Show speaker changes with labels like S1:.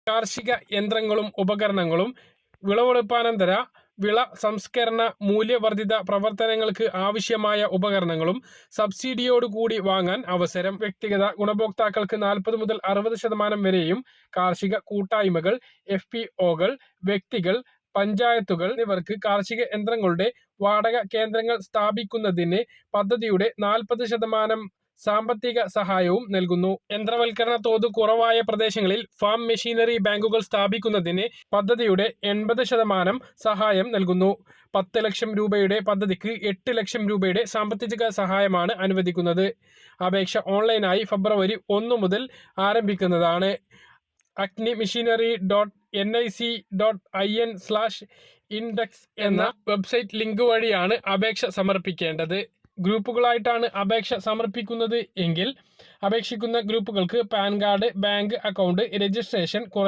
S1: കാർഷിക യന്ത്രങ്ങളും ഉപകരണങ്ങളും വിളവെടുപ്പാനന്തര വിള സംസ്കരണ മൂല്യവർദ്ധിത പ്രവർത്തനങ്ങൾക്ക് ആവശ്യമായ ഉപകരണങ്ങളും സബ്സിഡിയോടുകൂടി വാങ്ങാൻ അവസരം. വ്യക്തിഗത ഗുണഭോക്താക്കൾക്ക് 40 മുതൽ 60% വരെയും കാർഷിക കൂട്ടായ്മകൾ, FPOകൾ, വ്യക്തികൾ, പഞ്ചായത്തുകൾ എന്നിവർക്ക് കാർഷിക യന്ത്രങ്ങളുടെ വാടക കേന്ദ്രങ്ങൾ സ്ഥാപിക്കുന്നതിന് പദ്ധതിയുടെ 40% സാമ്പത്തിക സഹായവും നൽകുന്നു. യന്ത്രവൽക്കരണ തോത് കുറവായ പ്രദേശങ്ങളിൽ ഫാം മെഷീനറി ബാങ്കുകൾ സ്ഥാപിക്കുന്നതിന് പദ്ധതിയുടെ 80% സഹായം നൽകുന്നു. 10 ലക്ഷം രൂപയുടെ പദ്ധതിക്ക് 8 ലക്ഷം രൂപയുടെ സാമ്പത്തിക സഹായമാണ് അനുവദിക്കുന്നത്. അപേക്ഷ ഓൺലൈനായി ഫെബ്രുവരി 1 മുതൽ ആരംഭിക്കുന്നതാണ്. agnimachinery.nic.in/index എന്ന വെബ്സൈറ്റ് ലിങ്ക് വഴിയാണ് അപേക്ഷ സമർപ്പിക്കേണ്ടത്. ഗ്രൂപ്പുകളായിട്ടാണ് അപേക്ഷ സമർപ്പിക്കുന്നത് എങ്കിൽ അപേക്ഷിക്കുന്ന ഗ്രൂപ്പുകൾക്ക് PAN card, bank account, registration, കുറഞ്ഞ